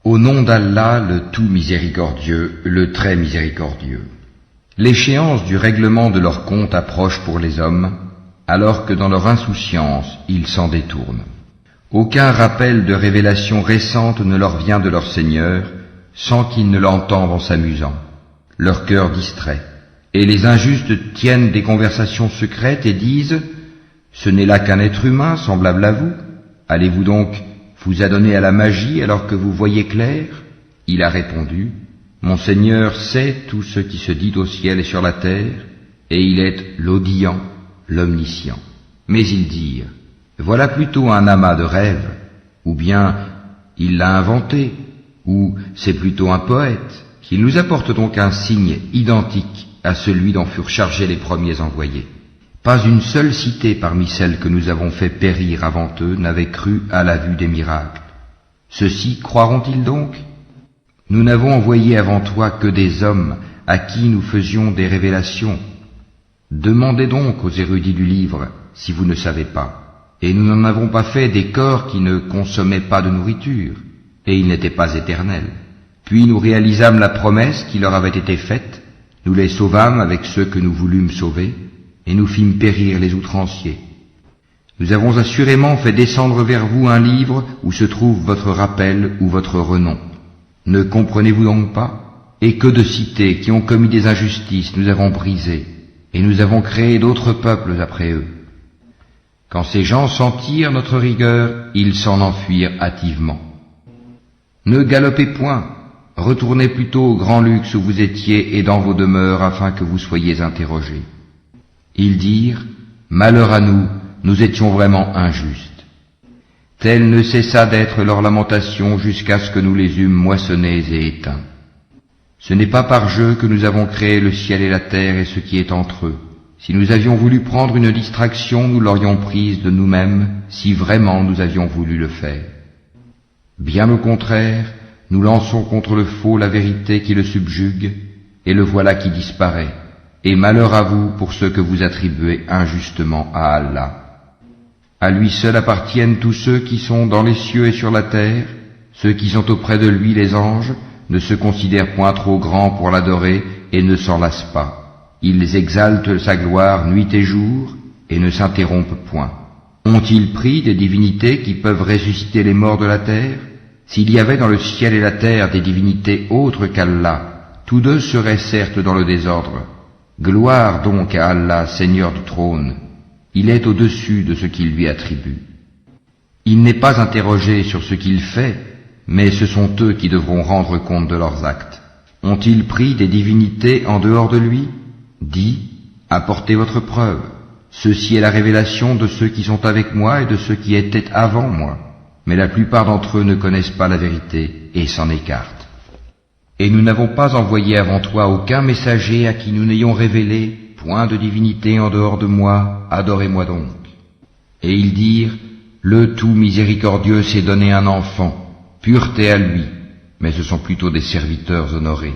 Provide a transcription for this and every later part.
Au nom d'Allah, le tout miséricordieux, le très miséricordieux. L'échéance du règlement de leur compte approche pour les hommes, alors que dans leur insouciance, ils s'en détournent. Aucun rappel de révélation récente ne leur vient de leur Seigneur, sans qu'ils ne l'entendent en s'amusant, leur cœur distrait. Et les injustes tiennent des conversations secrètes et disent « Ce n'est là qu'un être humain semblable à vous. Allez-vous donc vous adonner à la magie alors que vous voyez clair ?» Il a répondu « Mon Seigneur sait tout ce qui se dit au ciel et sur la terre, et il est l'audient, l'omniscient. » Mais ils dirent « Voilà plutôt un amas de rêves, ou bien il l'a inventé, ou c'est plutôt un poète, qu'il nous apporte donc un signe identique à celui dont furent chargés les premiers envoyés. » Pas une seule cité parmi celles que nous avons fait périr avant eux n'avait cru à la vue des miracles. Ceux-ci croiront-ils donc? Nous n'avons envoyé avant toi que des hommes à qui nous faisions des révélations. Demandez donc aux érudits du livre si vous ne savez pas. Et nous n'en avons pas fait des corps qui ne consommaient pas de nourriture, et ils n'étaient pas éternels. Puis nous réalisâmes la promesse qui leur avait été faite, nous les sauvâmes avec ceux que nous voulûmes sauver, et nous fîmes périr les outranciers. Nous avons assurément fait descendre vers vous un livre où se trouve votre rappel ou votre renom. Ne comprenez-vous donc pas? Et que de cités qui ont commis des injustices nous avons brisées, et nous avons créé d'autres peuples après eux. Quand ces gens sentirent notre rigueur, ils s'en enfuirent hâtivement. Ne galopez point, retournez plutôt au grand luxe où vous étiez et dans vos demeures afin que vous soyez interrogés. Ils dirent, « Malheur à nous, nous étions vraiment injustes. » Telle ne cessa d'être leur lamentation jusqu'à ce que nous les eûmes moissonnés et éteints. Ce n'est pas par jeu que nous avons créé le ciel et la terre et ce qui est entre eux. Si nous avions voulu prendre une distraction, nous l'aurions prise de nous-mêmes, si vraiment nous avions voulu le faire. Bien au contraire, nous lançons contre le faux la vérité qui le subjugue, et le voilà qui disparaît. Et malheur à vous pour ceux que vous attribuez injustement à Allah. À lui seul appartiennent tous ceux qui sont dans les cieux et sur la terre, ceux qui sont auprès de lui, les anges, ne se considèrent point trop grands pour l'adorer et ne s'en lassent pas. Ils exaltent sa gloire nuit et jour et ne s'interrompent point. Ont-ils pris des divinités qui peuvent ressusciter les morts de la terre? S'il y avait dans le ciel et la terre des divinités autres qu'Allah, tous deux seraient certes dans le désordre. Gloire donc à Allah, Seigneur du trône. Il est au-dessus de ce qu'il lui attribue. Il n'est pas interrogé sur ce qu'il fait, mais ce sont eux qui devront rendre compte de leurs actes. Ont-ils pris des divinités en dehors de lui? Dis, apportez votre preuve. Ceci est la révélation de ceux qui sont avec moi et de ceux qui étaient avant moi. Mais la plupart d'entre eux ne connaissent pas la vérité et s'en écartent. Et nous n'avons pas envoyé avant toi aucun messager à qui nous n'ayons révélé point de divinité en dehors de moi, adorez-moi donc. Et ils dirent, le tout miséricordieux s'est donné un enfant, pureté à lui, mais ce sont plutôt des serviteurs honorés.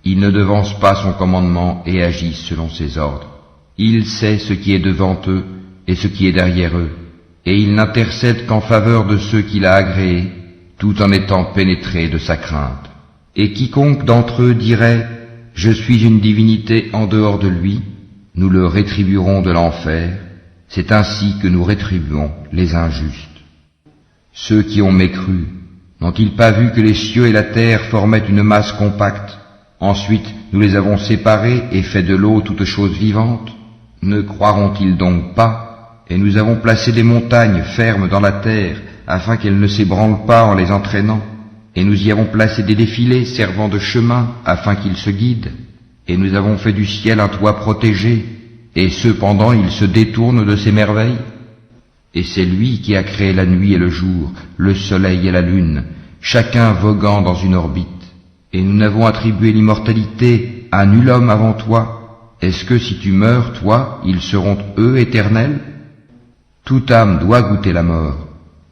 Ils ne devancent pas son commandement et agissent selon ses ordres. Il sait ce qui est devant eux et ce qui est derrière eux, et il n'intercède qu'en faveur de ceux qu'il a agréés, tout en étant pénétré de sa crainte. Et quiconque d'entre eux dirait « Je suis une divinité en dehors de lui », nous le rétribuerons de l'enfer. C'est ainsi que nous rétribuons les injustes. Ceux qui ont mécru, n'ont-ils pas vu que les cieux et la terre formaient une masse compacte? Ensuite, nous les avons séparés et fait de l'eau toute chose vivante. Ne croiront-ils donc pas? Et nous avons placé des montagnes fermes dans la terre, afin qu'elles ne s'ébranlent pas en les entraînant. Et nous y avons placé des défilés servant de chemin afin qu'ils se guident. Et nous avons fait du ciel un toit protégé, et cependant il se détourne de ces merveilles. Et c'est lui qui a créé la nuit et le jour, le soleil et la lune, chacun voguant dans une orbite. Et nous n'avons attribué l'immortalité à nul homme avant toi. Est-ce que si tu meurs, toi, ils seront eux éternels? Toute âme doit goûter la mort.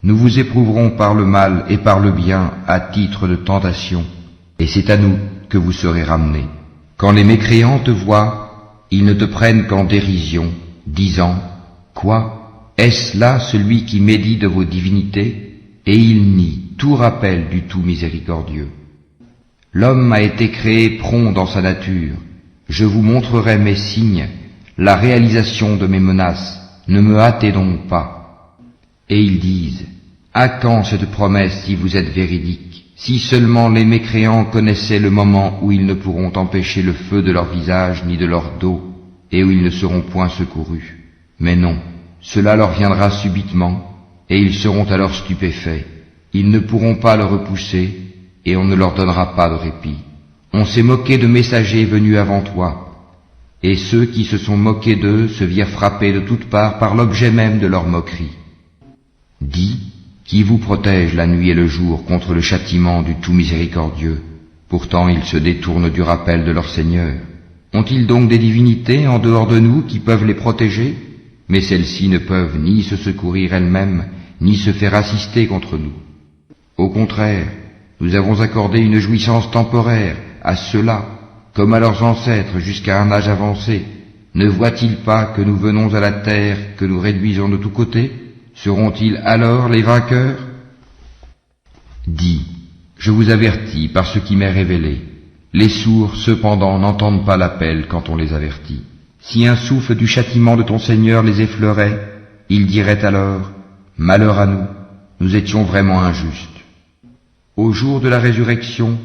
Nous vous éprouverons par le mal et par le bien à titre de tentation, et c'est à nous que vous serez ramenés. Quand les mécréants te voient, ils ne te prennent qu'en dérision, disant « Quoi? Est-ce là celui qui médit de vos divinités ?» Et ils nient. tout rappel du tout miséricordieux. L'homme a été créé prompt dans sa nature. Je vous montrerai mes signes, la réalisation de mes menaces. Ne me hâtez donc pas. Et ils disent, à quand cette promesse si vous êtes véridique? Si seulement les mécréants connaissaient le moment où ils ne pourront empêcher le feu de leur visage ni de leur dos, et où ils ne seront point secourus. Mais non, cela leur viendra subitement, et ils seront alors stupéfaits. Ils ne pourront pas le repousser, et on ne leur donnera pas de répit. On s'est moqué de messagers venus avant toi, et ceux qui se sont moqués d'eux se virent frappés de toutes parts par l'objet même de leur moquerie. Dis, qui vous protège la nuit et le jour contre le châtiment du tout miséricordieux? Pourtant ils se détournent du rappel de leur Seigneur. Ont-ils donc des divinités en dehors de nous qui peuvent les protéger? Mais celles-ci ne peuvent ni se secourir elles-mêmes, ni se faire assister contre nous. Au contraire, nous avons accordé une jouissance temporaire à ceux-là, comme à leurs ancêtres jusqu'à un âge avancé. Ne voient-ils pas que nous venons à la terre, que nous réduisons de tous côtés? Seront-ils alors les vainqueurs? Dis, je vous avertis par ce qui m'est révélé. Les sourds, cependant, n'entendent pas l'appel quand on les avertit. Si un souffle du châtiment de ton Seigneur les effleurait, ils diraient alors, malheur à nous, nous étions vraiment injustes. Au jour de la résurrection,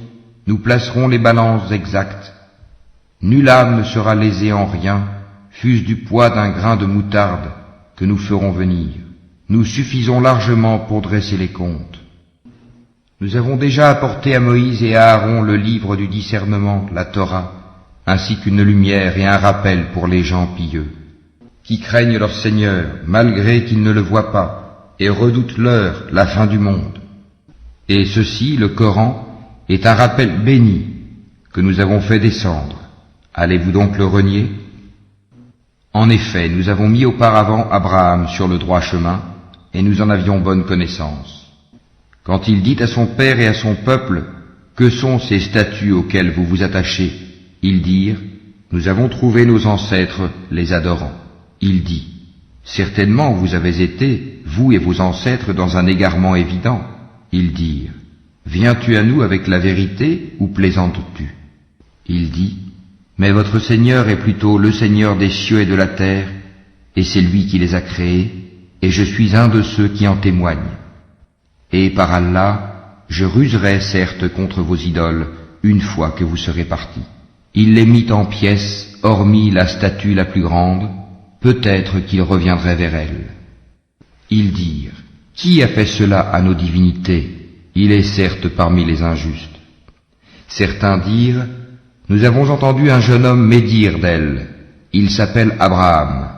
nous placerons les balances exactes. Nulle âme ne sera lésée en rien, fût-ce du poids d'un grain de moutarde que nous ferons venir. Nous suffisons largement pour dresser les comptes. Nous avons déjà apporté à Moïse et à Aaron le livre du discernement, la Torah, ainsi qu'une lumière et un rappel pour les gens pieux, qui craignent leur Seigneur, malgré qu'ils ne le voient pas, et redoutent l'heure, la fin du monde. Et ceci, le Coran, est un rappel béni que nous avons fait descendre. Allez-vous donc le renier? En effet, nous avons mis auparavant Abraham sur le droit chemin, et nous en avions bonne connaissance. Quand il dit à son père et à son peuple, « Que sont ces statues auxquelles vous vous attachez ?» Ils dirent, « Nous avons trouvé nos ancêtres les adorant. » Il dit, « Certainement vous avez été, vous et vos ancêtres, dans un égarement évident. » Ils dirent, « Viens-tu à nous avec la vérité ou plaisantes-tu » Il dit, « Mais votre Seigneur est plutôt le Seigneur des cieux et de la terre, et c'est lui qui les a créés, et je suis un de ceux qui en témoignent. Et par Allah, je ruserai certes contre vos idoles une fois que vous serez partis. » Il les mit en pièces, hormis la statue la plus grande, peut-être qu'il reviendrait vers elle. Ils dirent, « Qui a fait cela à nos divinités? Il est certes parmi les injustes. » Certains dirent, « Nous avons entendu un jeune homme médire d'elle. Il s'appelle Abraham. »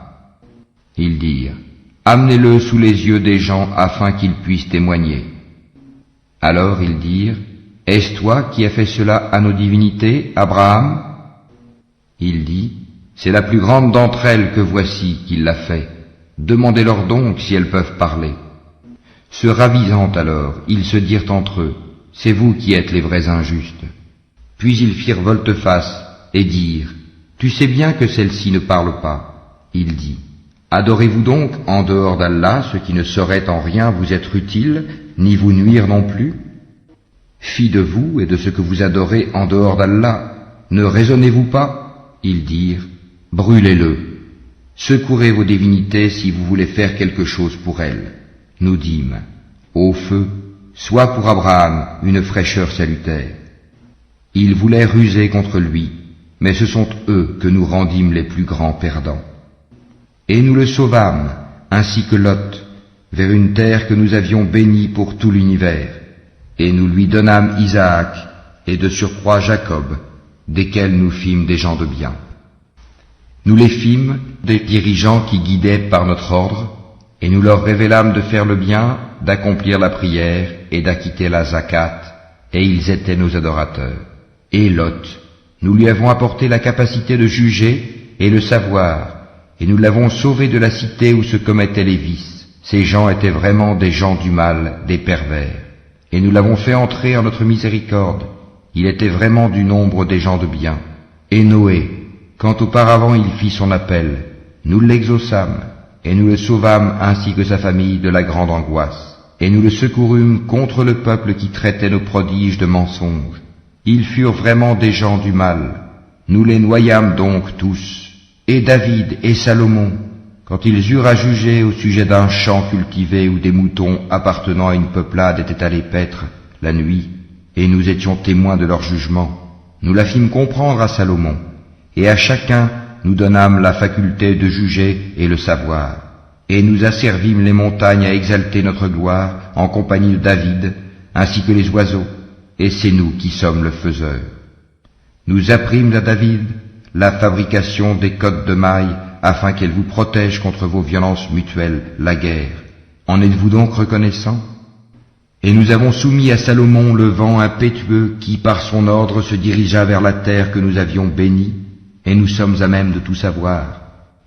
Ils dirent, « Amenez-le sous les yeux des gens afin qu'ils puissent témoigner. » Alors ils dirent, « Est-ce toi qui as fait cela à nos divinités, Abraham ?» Il dit, « C'est la plus grande d'entre elles que voici qui l'a fait. Demandez-leur donc si elles peuvent parler. » Se ravisant alors, ils se dirent entre eux, « C'est vous qui êtes les vrais injustes. » Puis ils firent volte-face et dirent, « Tu sais bien que celle-ci ne parle pas. » Il dit, « Adorez-vous donc en dehors d'Allah ce qui ne saurait en rien vous être utile, ni vous nuire non plus? Fi de vous et de ce que vous adorez en dehors d'Allah, ne raisonnez-vous pas? » Ils dirent, « Brûlez-le. Secourez vos divinités si vous voulez faire quelque chose pour elles. » Nous dîmes, « Ô feu, sois pour Abraham une fraîcheur salutaire. » Ils voulaient ruser contre lui, mais ce sont eux que nous rendîmes les plus grands perdants. Et nous le sauvâmes, ainsi que Lot, vers une terre que nous avions bénie pour tout l'univers, et nous lui donnâmes Isaac, et de surcroît Jacob, desquels nous fîmes des gens de bien. Nous les fîmes des dirigeants qui guidaient par notre ordre, et nous leur révélâmes de faire le bien, d'accomplir la prière et d'acquitter la zakat, et ils étaient nos adorateurs. Et Lot, nous lui avons apporté la capacité de juger et le savoir, et nous l'avons sauvé de la cité où se commettaient les vices. Ces gens étaient vraiment des gens du mal, des pervers. Et nous l'avons fait entrer en notre miséricorde. Il était vraiment du nombre des gens de bien. Et Noé, quand auparavant il fit son appel, nous l'exaucâmes, et nous le sauvâmes ainsi que sa famille de la grande angoisse. et nous le secourûmes contre le peuple qui traitait nos prodiges de mensonges. Ils furent vraiment des gens du mal. Nous les noyâmes donc tous, et David et Salomon, quand ils eurent à juger au sujet d'un champ cultivé où des moutons appartenant à une peuplade étaient allés paître la nuit, et nous étions témoins de leur jugement. Nous la fîmes comprendre à Salomon, et à chacun nous donnâmes la faculté de juger et le savoir. Et nous asservîmes les montagnes à exalter notre gloire en compagnie de David, ainsi que les oiseaux, et c'est nous qui sommes le faiseur. Nous apprîmes à David la fabrication des cottes de mailles, afin qu'elles vous protègent contre vos violences mutuelles, la guerre. En êtes-vous donc reconnaissants? Et nous avons soumis à Salomon le vent impétueux qui, par son ordre, se dirigea vers la terre que nous avions bénie, et nous sommes à même de tout savoir.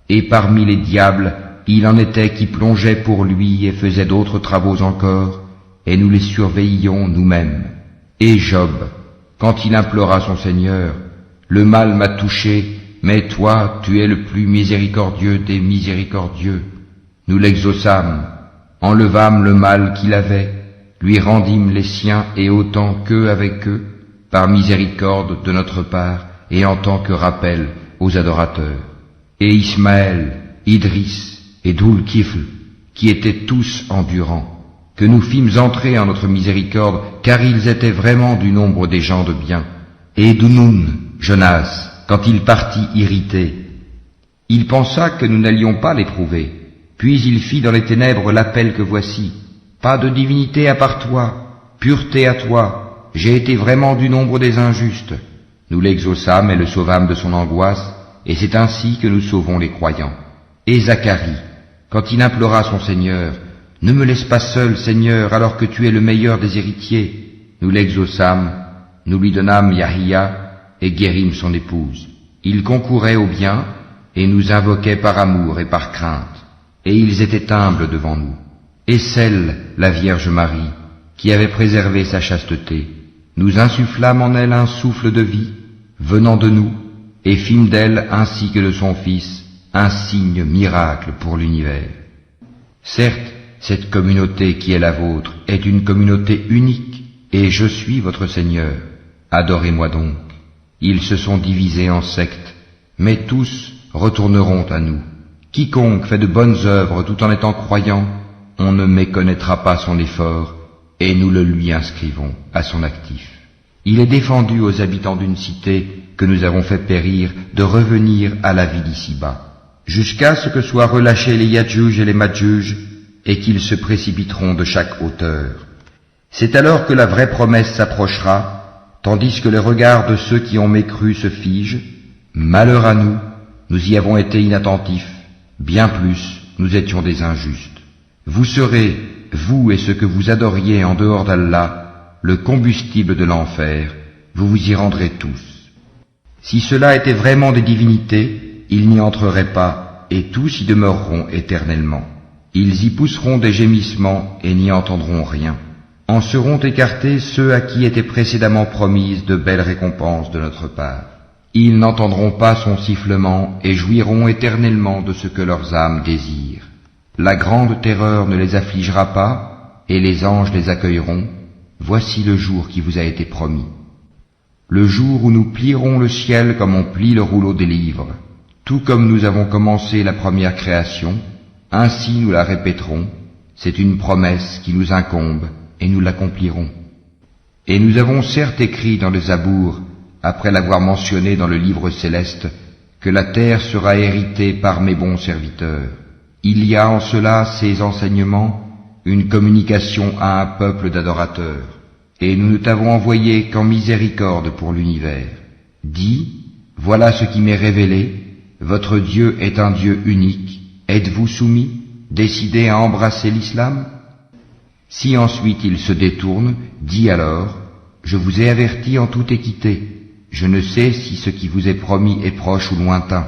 Et parmi les diables, il en était qui plongeaient pour lui et faisaient d'autres travaux encore, et nous les surveillions nous-mêmes. Et Job, quand il implora son Seigneur, « Le mal m'a touché, mais toi, tu es le plus miséricordieux des miséricordieux. » Nous l'exaucâmes, enlevâmes le mal qu'il avait, lui rendîmes les siens et autant qu'eux avec eux, par miséricorde de notre part et en tant que rappel aux adorateurs. Et Ismaël, Idris et Dhul-Kifl, qui étaient tous endurants, que nous fîmes entrer en notre miséricorde, car ils étaient vraiment du nombre des gens de bien. Et Dunoun, Jonas, quand il partit irrité, il pensa que nous n'allions pas l'éprouver, puis il fit dans les ténèbres l'appel que voici. Pas de divinité à part toi, pureté à toi, j'ai été vraiment du nombre des injustes. Nous l'exaucâmes et le sauvâmes de son angoisse, et c'est ainsi que nous sauvons les croyants. Et Zacharie, quand il implora son Seigneur, « Ne me laisse pas seul, Seigneur, alors que tu es le meilleur des héritiers. » Nous l'exaucâmes, nous lui donnâmes Yahia et guérîmes son épouse. Ils concouraient au bien et nous invoquaient par amour et par crainte, et ils étaient humbles devant nous. Et celle, la Vierge Marie, qui avait préservé sa chasteté, nous insufflâmes en elle un souffle de vie, venant de nous, et fîmes d'elle, ainsi que de son Fils, un signe miracle pour l'univers. Certes, cette communauté qui est la vôtre est une communauté unique, et je suis votre Seigneur. Adorez-moi donc. Ils se sont divisés en sectes, mais tous retourneront à nous. Quiconque fait de bonnes œuvres tout en étant croyant, on ne méconnaîtra pas son effort, et nous le lui inscrivons à son actif. Il est défendu aux habitants d'une cité que nous avons fait périr de revenir à la vie d'ici-bas, jusqu'à ce que soient relâchés les Yadjuj et les Madjuj, et qu'ils se précipiteront de chaque hauteur. C'est alors que la vraie promesse s'approchera, tandis que les regards de ceux qui ont mécru se figent. Malheur à nous, nous y avons été inattentifs, bien plus, nous étions des injustes. Vous serez, vous et ceux que vous adoriez en dehors d'Allah, le combustible de l'enfer, vous vous y rendrez tous. Si cela était vraiment des divinités, ils n'y entreraient pas, et tous y demeureront éternellement. Ils y pousseront des gémissements et n'y entendront rien. En seront écartés ceux à qui étaient précédemment promises de belles récompenses de notre part. Ils n'entendront pas son sifflement et jouiront éternellement de ce que leurs âmes désirent. La grande terreur ne les affligera pas, et les anges les accueilleront. Voici le jour qui vous a été promis. Le jour où nous plierons le ciel comme on plie le rouleau des livres. Tout comme nous avons commencé la première création, ainsi nous la répéterons. C'est une promesse qui nous incombe, et nous l'accomplirons. Et nous avons certes écrit dans le Zabour, après l'avoir mentionné dans le livre céleste, que la terre sera héritée par mes bons serviteurs. Il y a en cela, ces enseignements, une communication à un peuple d'adorateurs, et nous ne t'avons envoyé qu'en miséricorde pour l'univers. Dis, voilà ce qui m'est révélé, votre Dieu est un Dieu unique, êtes-vous soumis, décidés à embrasser l'islam? Si ensuite il se détourne, dis alors, je vous ai averti en toute équité, je ne sais si ce qui vous est promis est proche ou lointain.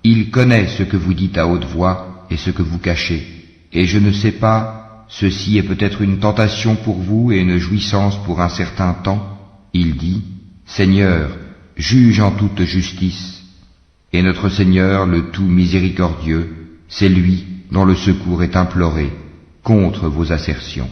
Il connaît ce que vous dites à haute voix, et ce que vous cachez. Et je ne sais pas, ceci est peut-être une tentation pour vous et une jouissance pour un certain temps. Il dit, Seigneur, juge en toute justice. Et notre Seigneur, le tout miséricordieux, c'est lui dont le secours est imploré contre vos assertions.